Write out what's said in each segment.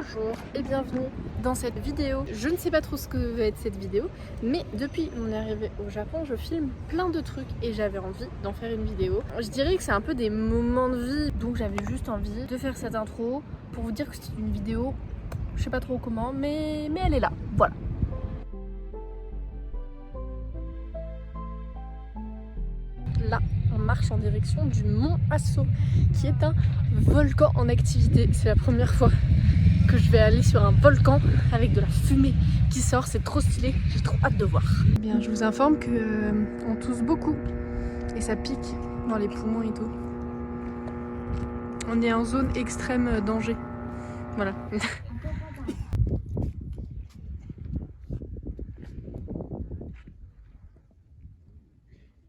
Bonjour et bienvenue dans cette vidéo. Je ne sais pas trop ce que va être cette vidéo, mais depuis mon arrivée au Japon, je filme plein de trucs et j'avais envie d'en faire une vidéo. Je dirais que c'est un peu des moments de vie, donc j'avais juste envie de faire cette intro pour vous dire que c'est une vidéo, je sais pas trop comment, mais elle est là, voilà. Là, on marche en direction du mont Aso, qui est un volcan en activité. C'est la première fois que je vais aller sur un volcan avec de la fumée qui sort, c'est trop stylé, j'ai trop hâte de voir. Eh bien, je vous informe que on tousse beaucoup et ça pique dans les poumons et tout. On est en zone extrême danger. Voilà.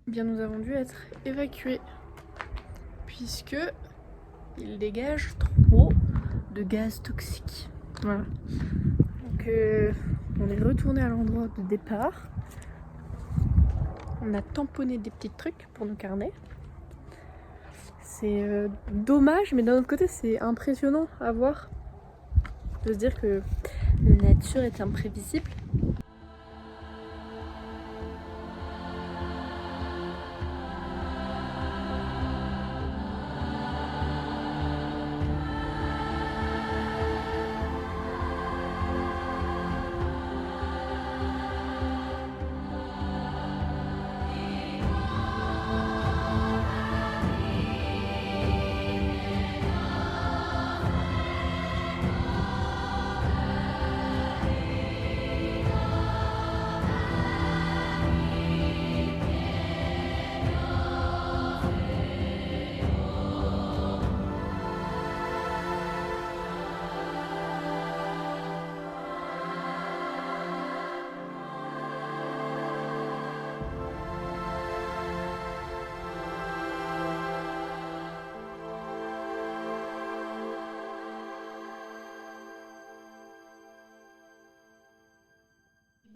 Bien, nous avons dû être évacués puisque il dégage trop de gaz toxiques. Voilà. Donc on est retourné à l'endroit de départ. On a tamponné des petits trucs pour nos carnets. C'est dommage, mais d'un autre côté c'est impressionnant à voir. De se dire que la nature est imprévisible.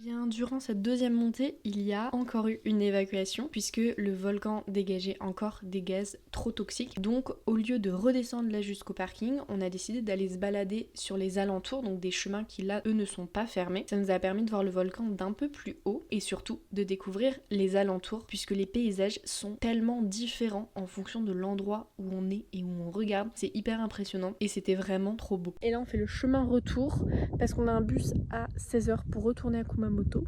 Bien, durant cette deuxième montée, il y a encore eu une évacuation puisque le volcan dégageait encore des gaz trop toxiques. Donc au lieu de redescendre là jusqu'au parking, on a décidé d'aller se balader sur les alentours, donc des chemins qui là, eux, ne sont pas fermés. Ça nous a permis de voir le volcan d'un peu plus haut et surtout de découvrir les alentours puisque les paysages sont tellement différents en fonction de l'endroit où on est et où on regarde. C'est hyper impressionnant et c'était vraiment trop beau. Et là on fait le chemin retour parce qu'on a un bus à 16h pour retourner à Kumamoto.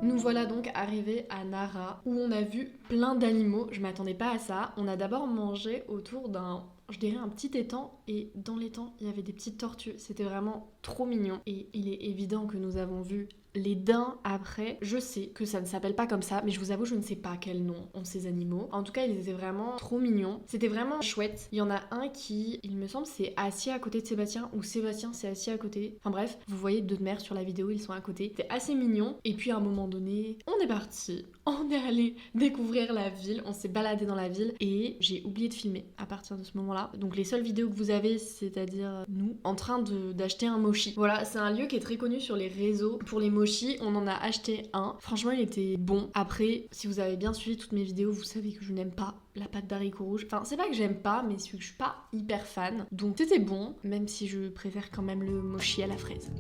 Nous voilà donc arrivés à Nara où on a vu plein d'animaux, je m'attendais pas à ça. On a d'abord mangé autour d'un, je dirais un petit étang et dans l'étang il y avait des petites tortues, c'était vraiment trop mignon. Et il est évident que nous avons vu les daims après. Je sais que ça ne s'appelle pas comme ça, mais je vous avoue je ne sais pas quel nom ont ces animaux. En tout cas ils étaient vraiment trop mignons, c'était vraiment chouette. Il y en a un qui, il me semble, c'est assis à côté de Sébastien ou Sébastien s'est assis à côté. Enfin bref, vous voyez deux de mer sur la vidéo, ils sont à côté. C'est assez mignon. Et puis à un moment donné, on est parti, on est allé découvrir la ville, on s'est baladé dans la ville et j'ai oublié de filmer à partir de ce moment-là. Donc les seules vidéos que vous avez, c'est-à-dire nous en train d'acheter un mochi. Voilà, c'est un lieu qui est très connu sur les réseaux pour les mochi. On en a acheté un. Franchement, il était bon. Après, si vous avez bien suivi toutes mes vidéos, vous savez que je n'aime pas la pâte d'haricots rouges. Enfin, c'est pas que j'aime pas, mais c'est que je suis pas hyper fan. Donc c'était bon, même si je préfère quand même le mochi à la fraise.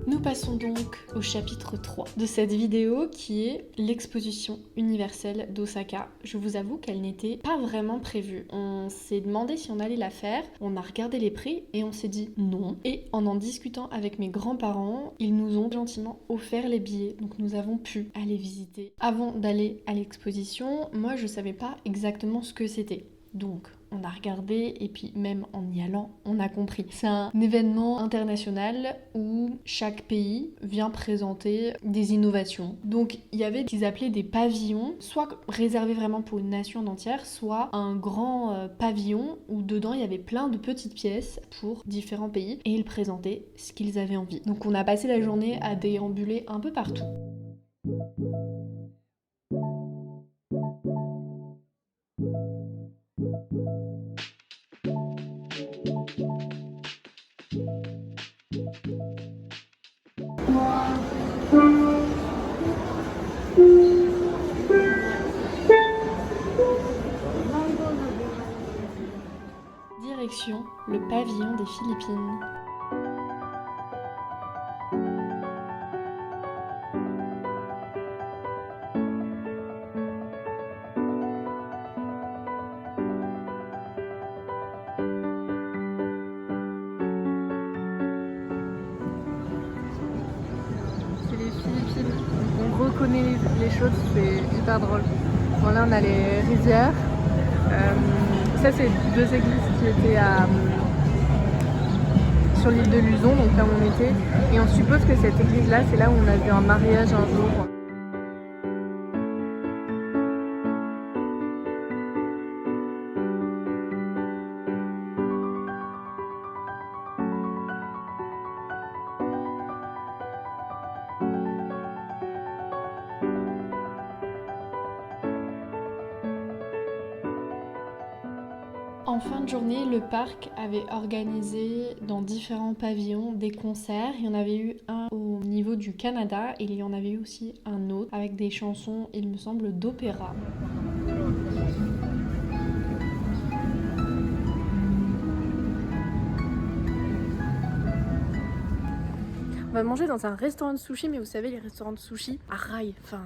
Nous passons donc au chapitre 3 de cette vidéo qui est l'exposition universelle d'Osaka. Je vous avoue qu'elle n'était pas vraiment prévue. On s'est demandé si on allait la faire, on a regardé les prix et on s'est dit non. Et en discutant avec mes grands-parents, ils nous ont gentiment offert les billets, donc nous avons pu aller visiter. Avant d'aller à l'exposition, moi je savais pas exactement ce que c'était. Donc on a regardé et puis même en y allant, on a compris. C'est un événement international où chaque pays vient présenter des innovations. Donc il y avait ce qu'ils appelaient des pavillons, soit réservés vraiment pour une nation entière, soit un grand pavillon où dedans il y avait plein de petites pièces pour différents pays et ils présentaient ce qu'ils avaient envie. Donc on a passé la journée à déambuler un peu partout. Direction le pavillon des Philippines. C'est les Philippines, on reconnaît les choses, c'est hyper drôle. Bon, là on a les rizières. Ça c'est deux églises qui étaient sur l'île de Luzon, donc là où on était. Et on suppose que cette église là, c'est là où on a vu un mariage un jour. En fin de journée, le parc avait organisé dans différents pavillons des concerts. Il y en avait eu un au niveau du Canada et il y en avait eu aussi un autre avec des chansons, il me semble, d'opéra. On va manger dans un restaurant de sushi, mais vous savez, les restaurants de sushi à rail, enfin...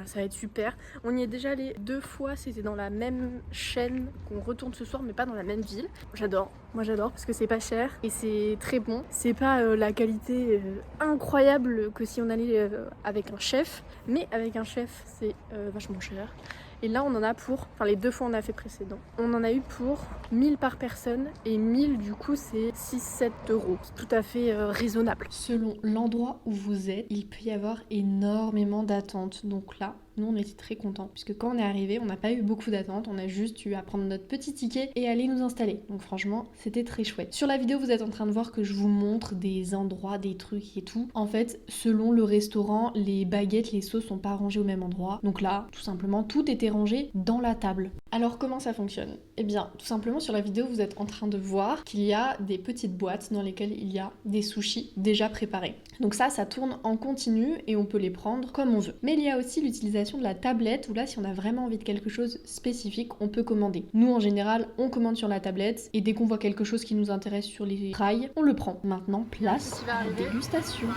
ça va être super. On y est déjà allé 2 fois, c'était dans la même chaîne qu'on retourne ce soir mais pas dans la même ville. J'adore, moi j'adore parce que c'est pas cher et c'est très bon. C'est pas la qualité incroyable que si on allait avec un chef, mais avec un chef c'est vachement cher. Et là on en a pour, enfin les 2 fois on a fait précédent, on en a eu pour 1000 par personne et 1000 du coup c'est 6-7 euros. C'est tout à fait raisonnable. Selon l'endroit où vous êtes, il peut y avoir énormément d'attentes. Donc là, nous on était très contents puisque quand on est arrivé, on n'a pas eu beaucoup d'attentes, on a juste eu à prendre notre petit ticket et aller nous installer. Donc franchement, c'était très chouette. Sur la vidéo, vous êtes en train de voir que je vous montre des endroits, des trucs et tout. En fait, selon le restaurant, les baguettes, les sauces sont pas rangées au même endroit. Donc là, tout simplement, tout était rangé dans la table. Alors comment ça fonctionne? Eh bien, tout simplement sur la vidéo, vous êtes en train de voir qu'il y a des petites boîtes dans lesquelles il y a des sushis déjà préparés. Donc ça tourne en continu et on peut les prendre comme on veut. Mais il y a aussi l'utilisation de la tablette où là, si on a vraiment envie de quelque chose spécifique, on peut commander. Nous, en général, on commande sur la tablette et dès qu'on voit quelque chose qui nous intéresse sur les rails, on le prend. Maintenant, place à la dégustation.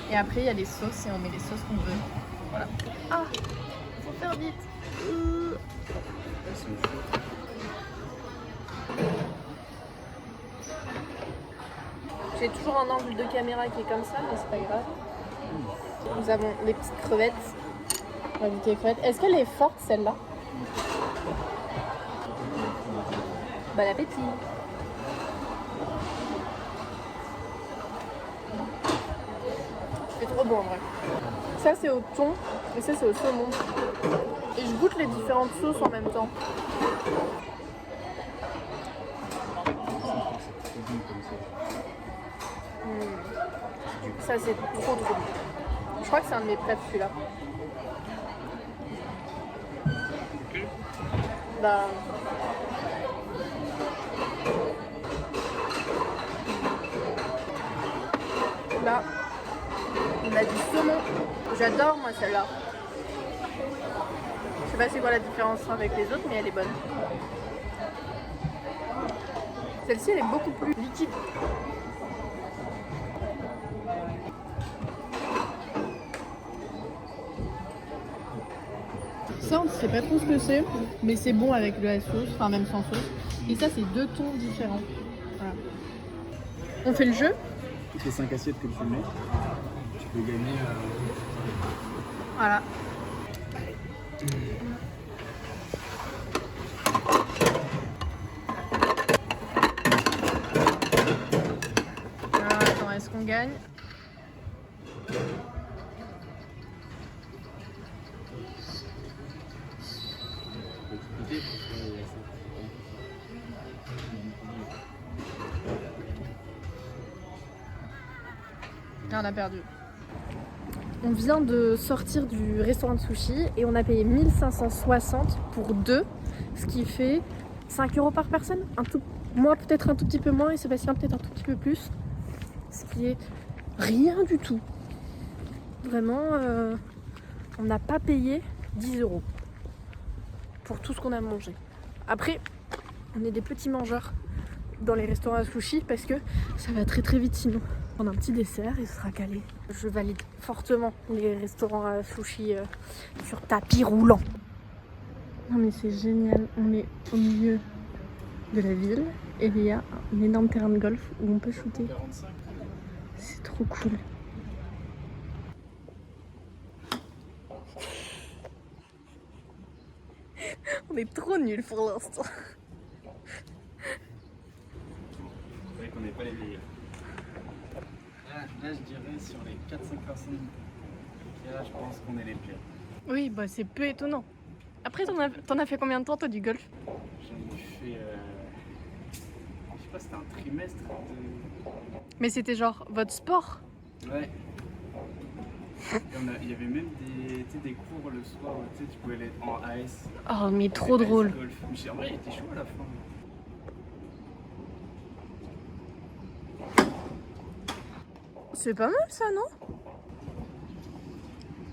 Et après il y a les sauces et on met les sauces qu'on veut. Voilà. Ah, faut faire vite. J'ai toujours un angle de caméra qui est comme ça, mais c'est pas grave. Nous avons les petites crevettes. On va goûter les crevettes. Est-ce qu'elle est forte celle-là? Bon appétit. C'est trop bon en vrai. Ça c'est au thon et ça c'est au saumon. Et je goûte les différentes sauces en même temps. Ça c'est trop bon. Je crois que c'est un de mes préfs celui-là. Bah... Là, on a du saumon. J'adore moi celle-là. Je sais pas c'est quoi la différence avec les autres, mais elle est bonne. Celle-ci elle est beaucoup plus liquide. Ça on ne sait pas trop ce que c'est, mais c'est bon avec la sauce, enfin même sans sauce. Et ça c'est 2 thons différents. Voilà. On fait le jeu. Toutes les 5 assiettes que tu mets, tu peux gagner. Voilà. Alors, attends, est-ce qu'on gagne? Là, on a perdu. On vient de sortir du restaurant de sushi et on a payé 1560 pour 2, ce qui fait 5 € par personne. Moi peut-être un tout petit peu moins et Sébastien peut-être un tout petit peu plus. Ce qui est rien du tout. Vraiment, on n'a pas payé 10 € pour tout ce qu'on a mangé. Après, on est des petits mangeurs dans les restaurants à sushi parce que ça va très très vite sinon. On a un petit dessert et ce sera calé. Je valide fortement les restaurants à sushi sur tapis roulant. Non mais c'est génial, on est au milieu de la ville et il y a un énorme terrain de golf où on peut shooter. 45. C'est trop cool. On est trop nuls pour l'instant. C'est vrai qu'on n'est pas les meilleurs. Là, je dirais sur les 4-5 personnes qu'il y a, je pense qu'on est les pires. Oui, bah c'est peu étonnant. Après, t'en as fait combien de temps toi du golf? J'en ai fait. Je sais pas, c'était un trimestre de. Mais c'était genre votre sport? Ouais. Il y avait même des cours le soir, tu sais, tu pouvais aller en AS. Oh mais trop drôle. Golf. Mais en vrai, il était chaud à la fin. C'est pas mal ça, non?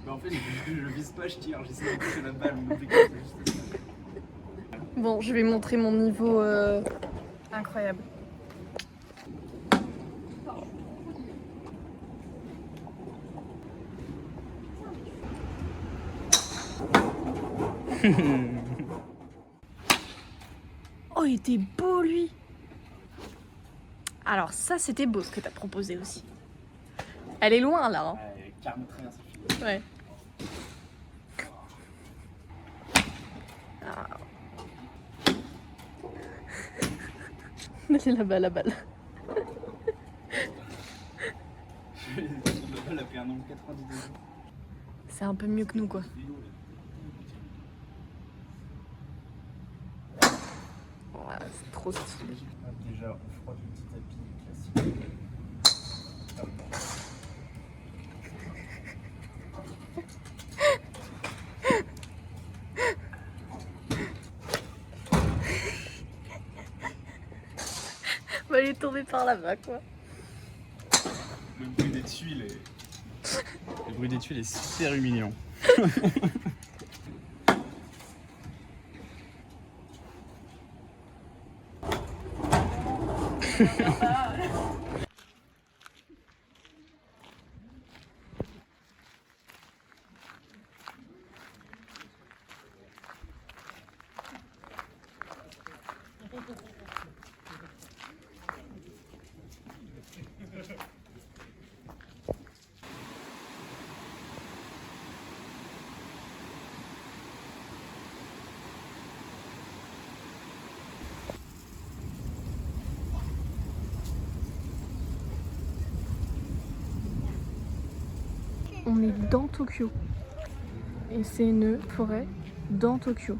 Mais en fait, je vise pas, je tire, j'essaie de toucher la balle. Mais c'est juste ça. Bon, je vais montrer mon niveau incroyable. Oh, il était beau lui. Alors ça, c'était beau ce que t'as proposé aussi. Elle est loin là. Hein. Ouais, 43, c'est fini. Ouais. Ah. C'est la balle. La balle a fait un nombre 90 degrés. C'est un peu mieux que nous quoi. Ouais, c'est trop stylé. Déjà, on frotte le petit tapis classique. On va aller tomber par là-bas quoi. Le bruit des tuiles est super humiliant. On est dans Tokyo. Et c'est une forêt dans Tokyo.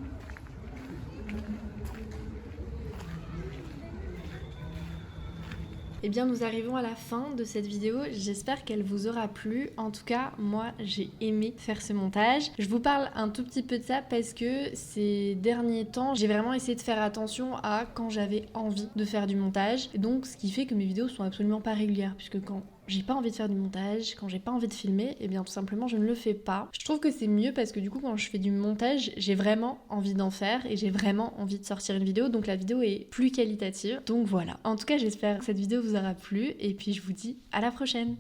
Eh bien, nous arrivons à la fin de cette vidéo. J'espère qu'elle vous aura plu. En tout cas, moi, j'ai aimé faire ce montage. Je vous parle un tout petit peu de ça parce que ces derniers temps, j'ai vraiment essayé de faire attention à quand j'avais envie de faire du montage. Et donc, ce qui fait que mes vidéos sont absolument pas régulières, puisque quand j'ai pas envie de faire du montage, quand j'ai pas envie de filmer, et bien tout simplement je ne le fais pas. Je trouve que c'est mieux parce que du coup quand je fais du montage, j'ai vraiment envie d'en faire et j'ai vraiment envie de sortir une vidéo, donc la vidéo est plus qualitative. Donc voilà. En tout cas j'espère que cette vidéo vous aura plu et puis je vous dis à la prochaine.